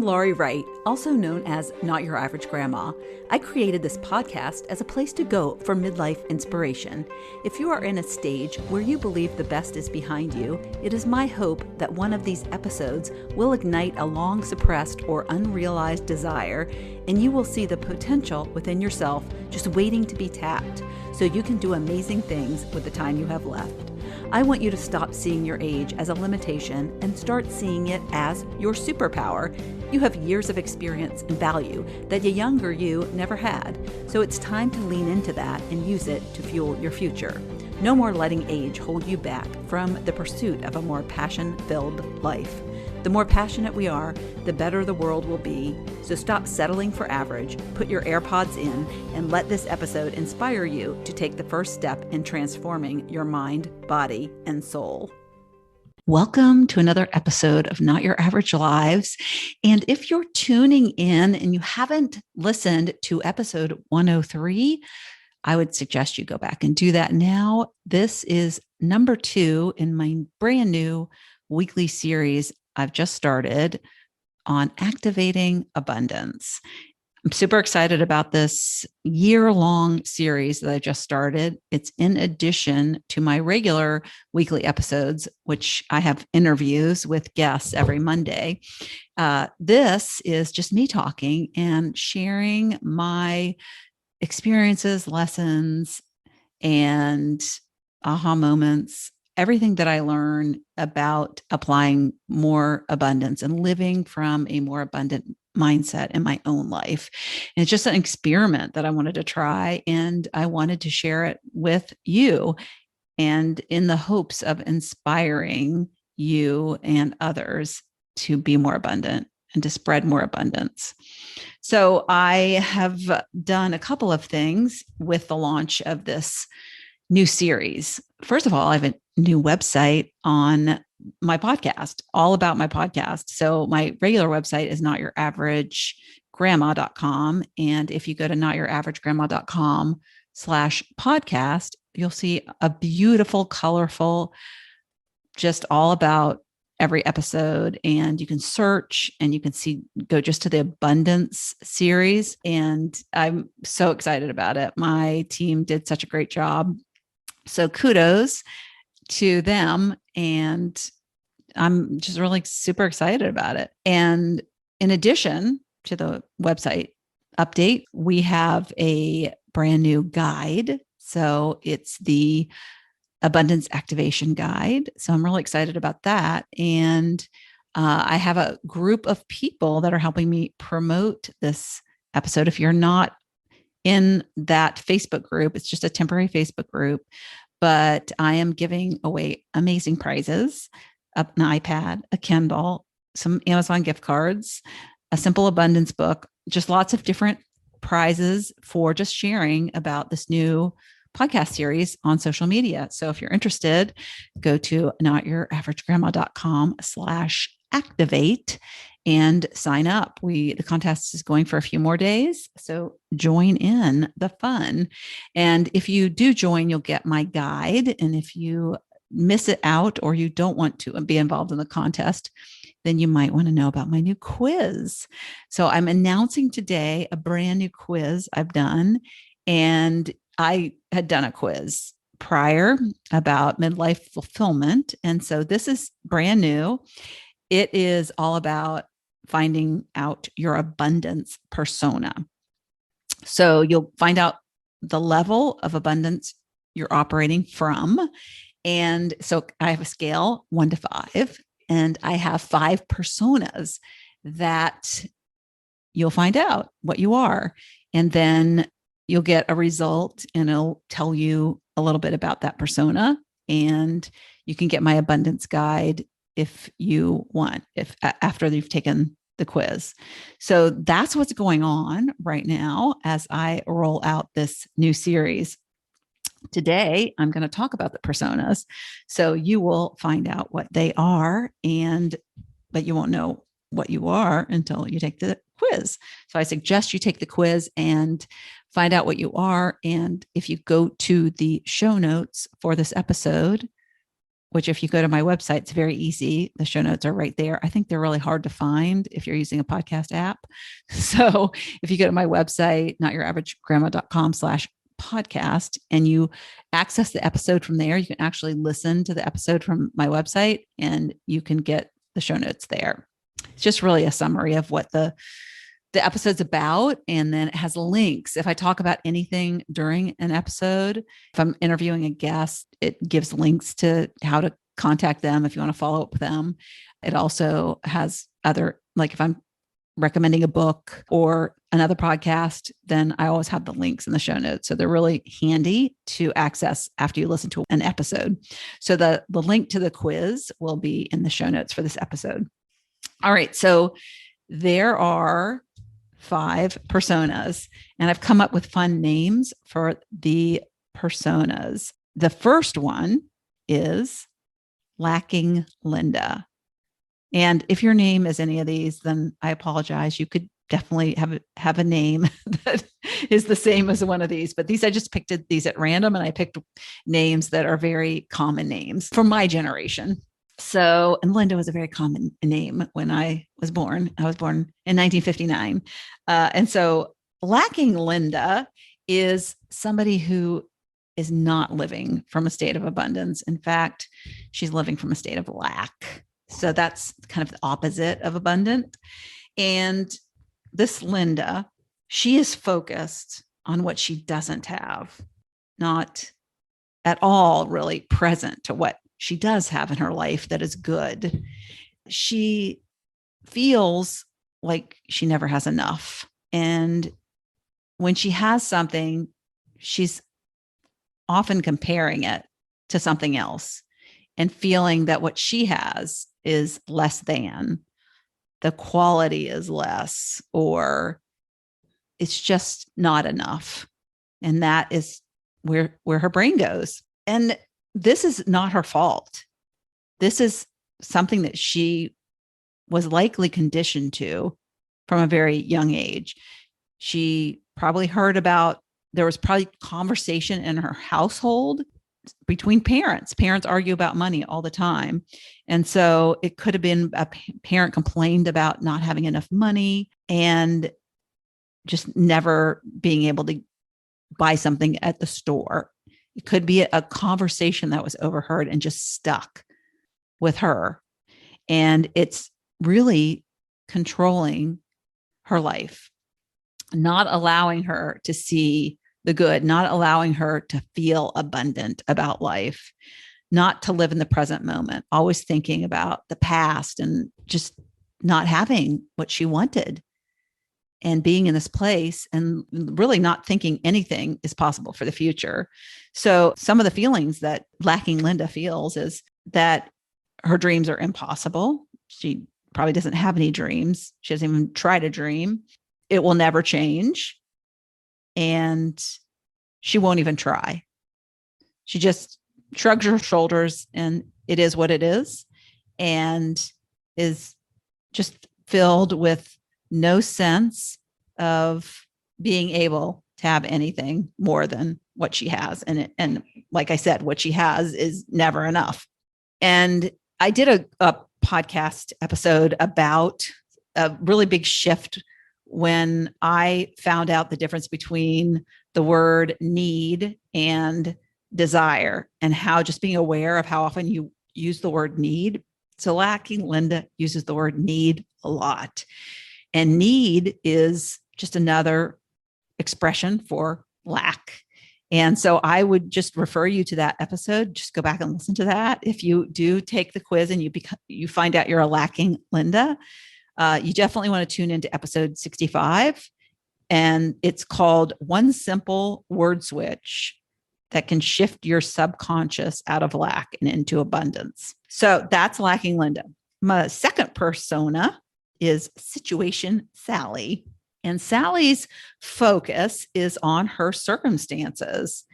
I'm Laurie Wright, also known as Not Your Average Grandma. I created this podcast as a place to go for midlife inspiration. If you are in a stage where you believe the best is behind you, it is my hope that one of these episodes will ignite a long suppressed or unrealized desire, and you will see the potential within yourself just waiting to be tapped, so you can do amazing things with the time you have left. I want you to stop seeing your age as a limitation and start seeing it as your superpower. You have years of experience and value that the younger you never had, so it's time to lean into that and use it to fuel your future. No more letting age hold you back from the pursuit of a more passion-filled life. The more passionate we are, the better the world will be. So stop settling for average, put your AirPods in, and let this episode inspire you to take the first step in transforming your mind, body, and soul. Welcome to another episode of Not Your Average Lives. And if you're tuning in and you haven't listened to episode 103, I would suggest you go back and do that now. This is number 2 in my brand new weekly series I've just started on activating abundance. I'm super excited about this year-long series that I just started. It's in addition to my regular weekly episodes, which I have interviews with guests every Monday. This is just me talking and sharing my experiences, lessons, and aha moments, everything that I learn about applying more abundance and living from a more abundant mindset in my own life. And it's just an experiment that I wanted to try, and I wanted to share it with you, and in the hopes of inspiring you and others to be more abundant and to spread more abundance. So I have done a couple of things with the launch of this new series. First of all, I have a new website on my podcast, all about my podcast. So my regular website is notyouraveragegrandma.com. And if you go to notyouraveragegrandma.com/podcast, you'll see a beautiful, colorful, just all about every episode. And you can search and you can see, go just to the abundance series. And I'm so excited about it. My team did such a great job. So kudos to them. And I'm just really super excited about it. And in addition to the website update, we have a brand new guide. So it's the Abundance Activation Guide. So I'm really excited about that. And I have a group of people that are helping me promote this episode. If you're not in that Facebook group, it's just a temporary Facebook group, but I am giving away amazing prizes, an iPad, a Kindle, some Amazon gift cards, a simple abundance book, just lots of different prizes for just sharing about this new podcast series on social media. So if you're interested, go to notyouraveragegrandma.com/activate and sign up. The contest is going for a few more days, so join in the fun. And if you do join, you'll get my guide. And if you miss it out or you don't want to be involved in the contest, then you might want to know about my new quiz. So I'm announcing today a brand new quiz I've done. And I had done a quiz prior about midlife fulfillment. And so this is brand new. It is all about finding out your abundance persona. So you'll find out the level of abundance you're operating from. And so I have a scale 1 to 5, and I have 5 personas that you'll find out what you are. And then you'll get a result and it'll tell you a little bit about that persona. And you can get my abundance guide if you want, if after you've taken the quiz. So that's what's going on right now as I roll out this new series. Today, I'm going to talk about the personas. So you will find out what they are, but you won't know what you are until you take the quiz. So I suggest you take the quiz and find out what you are. And if you go to the show notes for this episode, which if you go to my website, it's very easy. The show notes are right there. I think they're really hard to find if you're using a podcast app. So if you go to my website, notyouraveragegramma.com/podcast, and you access the episode from there, you can actually listen to the episode from my website and you can get the show notes there. It's just really a summary of what the episode's about. And then it has links. If I talk about anything during an episode, if I'm interviewing a guest, it gives links to how to contact them if you want to follow up with them. It also has other, like if I'm recommending a book or another podcast, then I always have the links in the show notes. So they're really handy to access after you listen to an episode. So the link to the quiz will be in the show notes for this episode. All right. So there are 5 personas, and I've come up with fun names for the personas. The first one is Lacking Linda. And if your name is any of these, then I apologize. You could definitely have a name that is the same as one of these, but I just picked these at random, and I picked names that are very common names from my generation. So, and Linda was a very common name when I was born. I was born in 1959. And so Lacking Linda is somebody who is not living from a state of abundance. In fact, she's living from a state of lack. So that's kind of the opposite of abundant. And this Linda, she is focused on what she doesn't have, not at all really present to what she does have in her life that is good. She feels like she never has enough. And when she has something, she's often comparing it to something else and feeling that what she has is less than, the quality is less, or it's just not enough. And that is where her brain goes. And this is not her fault. This is something that she was likely conditioned to from a very young age. She probably heard about, there was probably conversation in her household between parents. Parents argue about money all the time. And so it could have been a parent complained about not having enough money and just never being able to buy something at the store. It could be a conversation that was overheard and just stuck with her. And it's really controlling her life, not allowing her to see the good, not allowing her to feel abundant about life, not to live in the present moment, always thinking about the past and just not having what she wanted and being in this place and really not thinking anything is possible for the future. So some of the feelings that Lacking Linda feels is that her dreams are impossible. She probably doesn't have any dreams. She doesn't even try to dream. It will never change. And she won't even try. She just shrugs her shoulders and it is what it is, and is just filled with no sense of being able to have anything more than what she has. And like I said, what she has is never enough. And I did a podcast episode about a really big shift when I found out the difference between the word need and desire, and how just being aware of how often you use the word need. So Lacking Linda uses the word need a lot. And need is just another expression for lack. And so I would just refer you to that episode. Just go back and listen to that. If you do take the quiz and you find out you're a Lacking Linda, you definitely want to tune into episode 65. And it's called One Simple Word Switch that can shift your subconscious out of lack and into abundance. So that's Lacking Linda. My second persona is Situation Sally. And Sally's focus is on her circumstances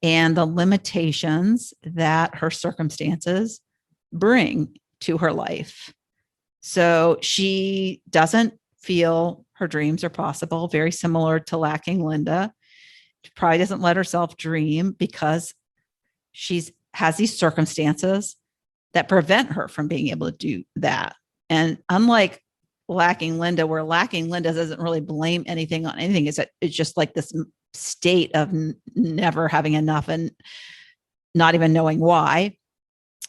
and the limitations that her circumstances bring to her life. So she doesn't feel her dreams are possible, very similar to Lacking Linda. She probably doesn't let herself dream because she's has these circumstances that prevent her from being able to do that. And unlike Lacking Linda, where Lacking Linda doesn't really blame anything on anything, it's just like this state of never having enough and not even knowing why.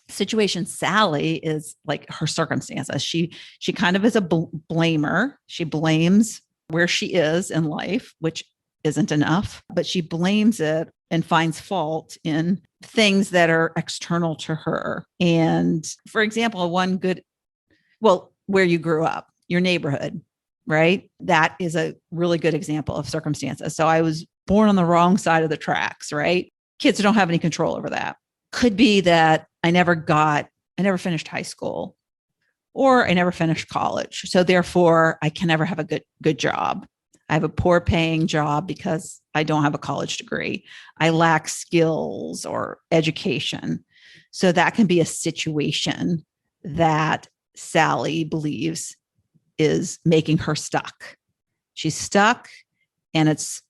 Situation Sally is like her circumstances. She kind of is a blamer. She blames where she is in life, which isn't enough, but she blames it and finds fault in things that are external to her. And for example, where you grew up, your neighborhood, right? That is a really good example of circumstances. So I was born on the wrong side of the tracks, right? Kids don't have any control over that. Could be that I never finished high school, or I never finished college. So therefore I can never have a good job. I have a poor paying job because I don't have a college degree. I lack skills or education. So that can be a situation that Sally believes is making her stuck. She's stuck, and it's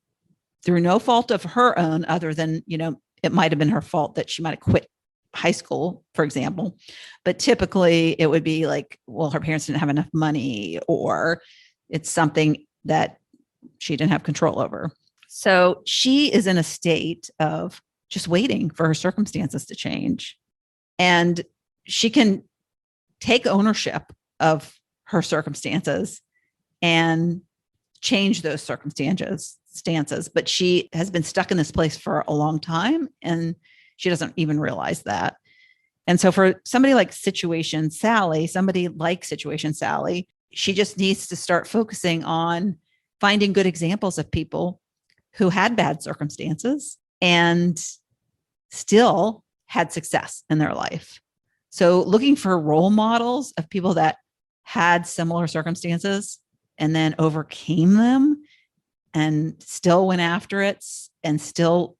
through no fault of her own, other than, it might have been her fault that she might have quit high school, for example. But typically it would be like, well, her parents didn't have enough money, or it's something that she didn't have control over. So she is in a state of just waiting for her circumstances to change. And she can take ownership of her circumstances and change those circumstances, but she has been stuck in this place for a long time, and she doesn't even realize that. And so for somebody like Situation Sally, she just needs to start focusing on finding good examples of people who had bad circumstances and still had success in their life. So looking for role models of people that had similar circumstances and then overcame them and still went after it and still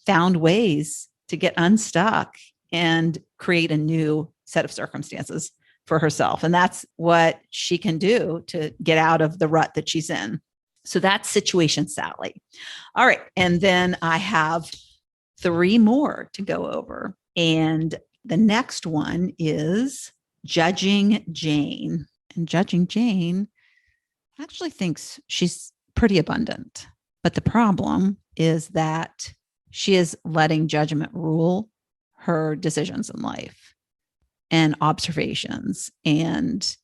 found ways to get unstuck and create a new set of circumstances for herself. And that's what she can do to get out of the rut that she's in. So that's Situation Sally. All right. And then I have 3 more to go over. And the next one is Judging Jane. And Judging Jane actually thinks she's pretty abundant. But the problem is that she is letting judgment rule her decisions in life and observations, and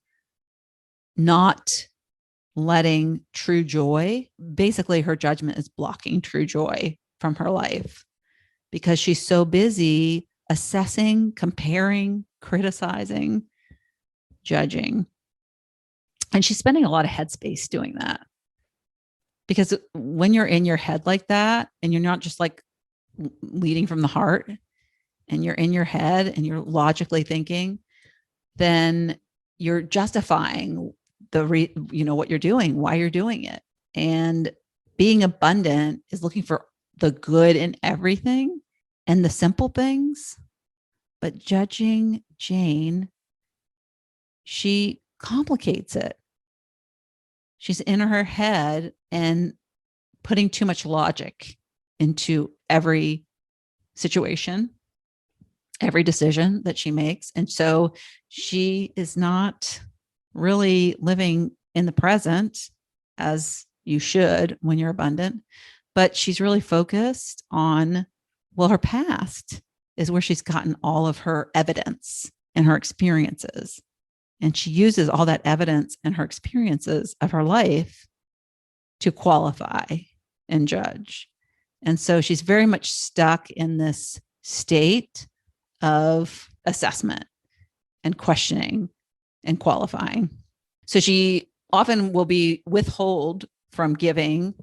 not letting true joy. Basically, her judgment is blocking true joy from her life because she's so busy assessing, comparing, criticizing, judging. And she's spending a lot of headspace doing that. Because when you're in your head like that, and you're not just like leading from the heart, and you're in your head and you're logically thinking, then you're justifying what you're doing, why you're doing it. And being abundant is looking for the good in everything and the simple things. But Judging Jane, she complicates it. She's in her head and putting too much logic into every situation, every decision that she makes. And so she is not really living in the present as you should when you're abundant, but she's really focused on, her past is where she's gotten all of her evidence and her experiences. And she uses all that evidence and her experiences of her life to qualify and judge. And so she's very much stuck in this state of assessment and questioning and qualifying. So she often will be withhold from giving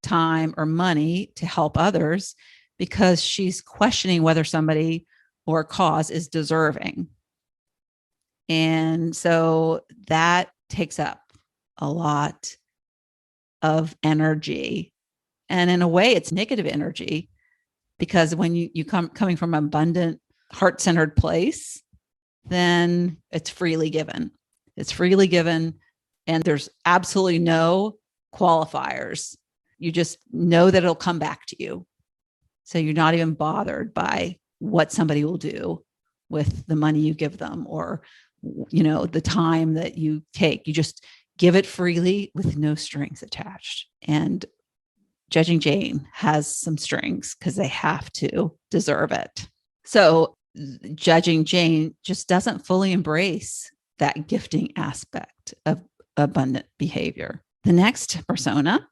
time or money to help others because she's questioning whether somebody or a cause is deserving. And so that takes up a lot of energy. And in a way, it's negative energy, because when you coming from an abundant, heart-centered place, then it's freely given. It's freely given, and there's absolutely no qualifiers. You just know that it'll come back to you. So you're not even bothered by what somebody will do. with the money you give them or, the time that you take. You just give it freely with no strings attached. And Judging Jane has some strings because they have to deserve it. So Judging Jane just doesn't fully embrace that gifting aspect of abundant behavior. The next persona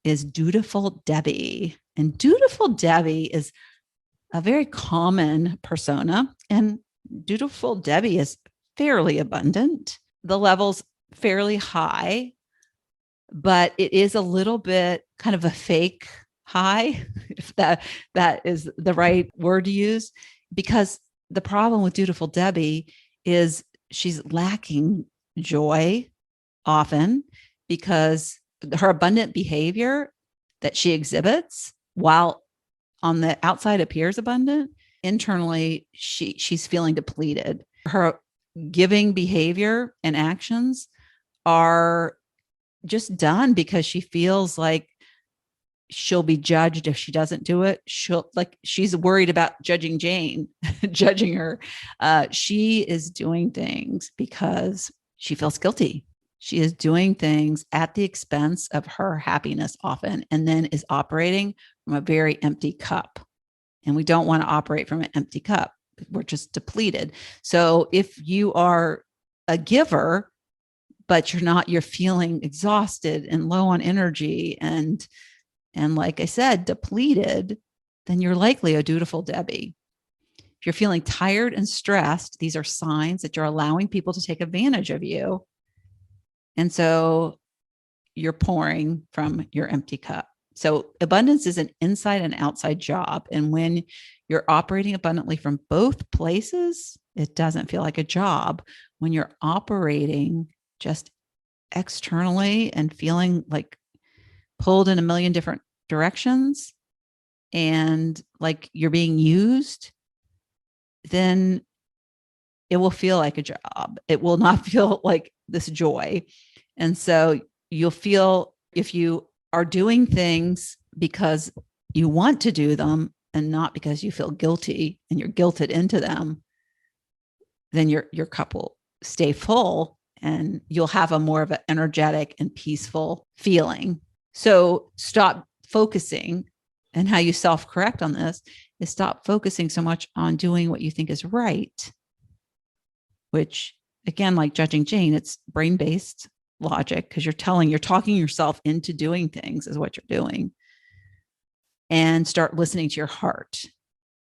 is Dutiful Debbie. And Dutiful Debbie is a very common persona. And Dutiful Debbie is fairly abundant. The level's fairly high, but it is a little bit kind of a fake high, if that is the right word to use, because the problem with Dutiful Debbie is she's lacking joy often because her abundant behavior that she exhibits, while on the outside appears abundant, internally she's feeling depleted. Her giving behavior and actions are just done because she feels like she'll be judged if she doesn't do it. She's worried about Judging Jane, judging her. She is doing things because she feels guilty. She is doing things at the expense of her happiness often, and then is operating from a very empty cup. And we don't want to operate from an empty cup. We're just depleted. So if you are a giver, but you're feeling exhausted and low on energy and like I said, depleted, then you're likely a Dutiful Debbie. If you're feeling tired and stressed, these are signs that you're allowing people to take advantage of you. And so you're pouring from your empty cup. So abundance is an inside and outside job. And when you're operating abundantly from both places, it doesn't feel like a job. When you're operating just externally and feeling like pulled in a million different directions and like you're being used, then it will feel like a job. It will not feel like this joy. And so you'll feel, if you are doing things because you want to do them and not because you feel guilty and you're guilted into them, then your cup will stay full and you'll have a more of an energetic and peaceful feeling. So stop focusing, and how you self-correct on this is stop focusing so much on doing what you think is right, which again, like Judging Jane, it's brain-based logic because you're talking yourself into doing things is what you're doing. And start listening to your heart,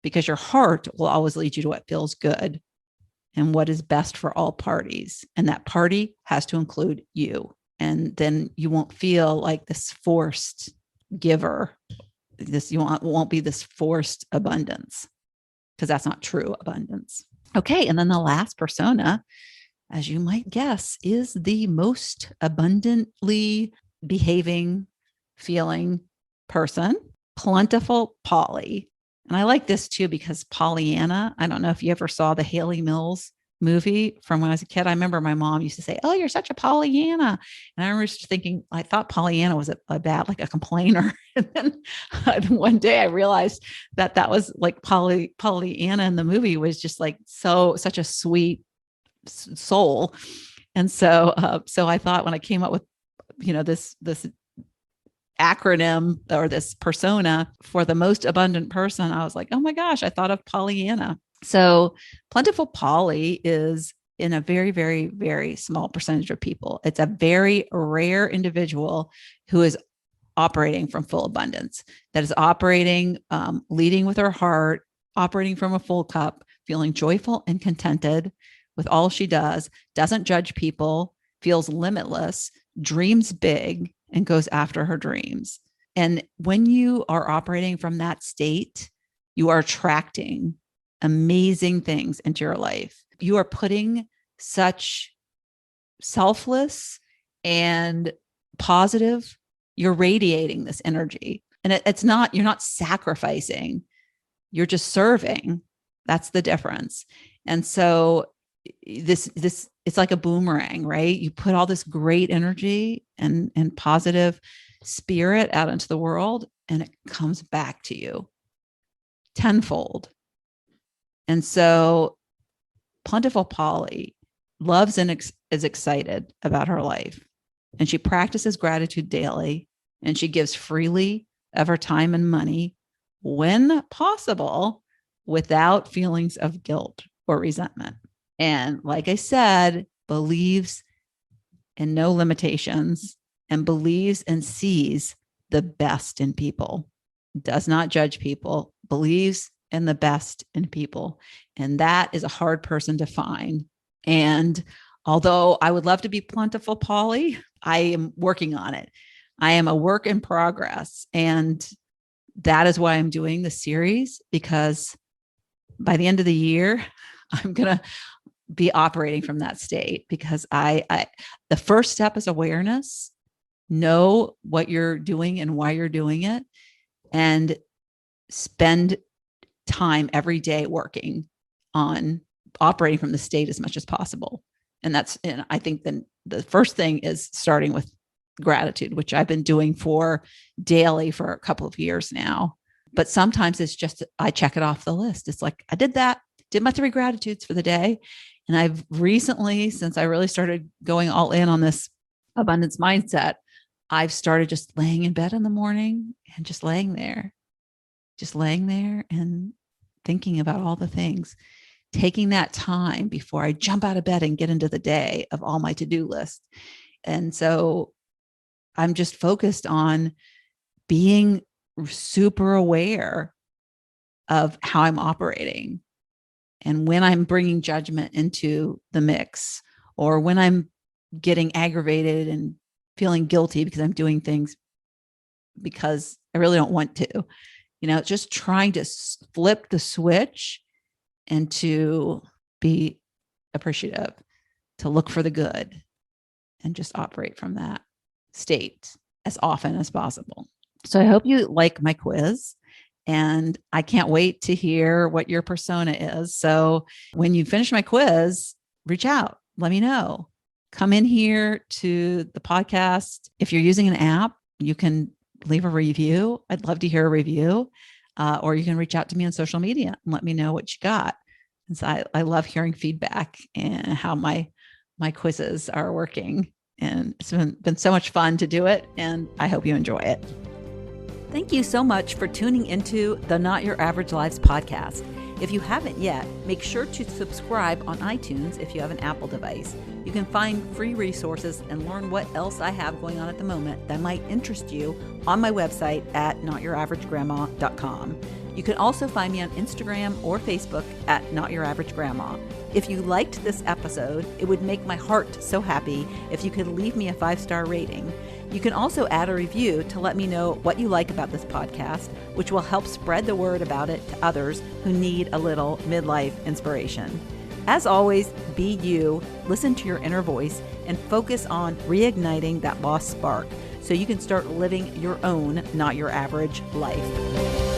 because your heart will always lead you to what feels good and what is best for all parties. And that party has to include you. And then you won't feel like this forced giver. You won't be this forced abundance, because that's not true abundance. Okay. And then the last persona, as you might guess, is the most abundantly behaving, feeling person, Plentiful Polly. And I like this too, because Pollyanna, I don't know if you ever saw the Haley Mills movie from when I was a kid. I remember my mom used to say, "Oh, you're such a Pollyanna." And I remember just thinking, I thought Pollyanna was a bad, like a complainer. And then one day I realized that was like Pollyanna in the movie was just like such a sweet soul. And so I thought when I came up with, this acronym or this persona for the most abundant person, I was like, oh my gosh, I thought of Pollyanna. So Plentiful Polly is in a very, very, very small percentage of people. It's a very rare individual who is operating from full abundance, that is operating, leading with her heart, operating from a full cup, feeling joyful and contented with all she does, doesn't judge people, feels limitless, dreams big, and goes after her dreams. And when you are operating from that state, you are attracting amazing things into your life. You are putting such selfless and positive, you're radiating this energy. And you're not sacrificing, you're just serving. That's the difference. And so this it's like a boomerang, right? You put all this great energy and positive spirit out into the world, and it comes back to you tenfold. And so Plentiful Polly loves and is excited about her life, and she practices gratitude daily, and she gives freely of her time and money when possible without feelings of guilt or resentment. And like I said, believes in no limitations and believes and sees the best in people, does not judge people, believes in the best in people. And that is a hard person to find. And although I would love to be Plentiful Polly, I am working on it. I am a work in progress. And that is why I'm doing the series, because by the end of the year, I'm going to be operating from that state, because the first step is awareness. Know what you're doing and why you're doing it, and spend time every day working on operating from the state as much as possible. And I think then the first thing is starting with gratitude, which I've been doing daily for a couple of years now. But sometimes it's just, I check it off the list. It's like, I did my 3 gratitudes for the day. And I've recently, since I really started going all in on this abundance mindset, I've started just laying in bed in the morning and just laying there and thinking about all the things, taking that time before I jump out of bed and get into the day of all my to-do list. And so I'm just focused on being super aware of how I'm operating. And when I'm bringing judgment into the mix, or when I'm getting aggravated and feeling guilty because I'm doing things because I really don't want to, just trying to flip the switch and to be appreciative, to look for the good, and just operate from that state as often as possible. So I hope you like my quiz, and I can't wait to hear what your persona is. So when you finish my quiz, reach out, let me know. Come in here to the podcast. If you're using an app, you can leave a review. I'd love to hear a review. Or you can reach out to me on social media and let me know what you got. And so I love hearing feedback and how my quizzes are working. And it's been so much fun to do it, and I hope you enjoy it. Thank you so much for tuning into the Not Your Average Lives podcast. If you haven't yet, make sure to subscribe on iTunes if you have an Apple device. You can find free resources and learn what else I have going on at the moment that might interest you on my website at notyouraverage.grandma.com. You can also find me on Instagram or Facebook at Not Your Average Grandma. If you liked this episode, it would make my heart so happy if you could leave me a 5-star rating. You can also add a review to let me know what you like about this podcast, which will help spread the word about it to others who need a little midlife inspiration. As always, be you, listen to your inner voice, and focus on reigniting that lost spark so you can start living your own Not Your Average life.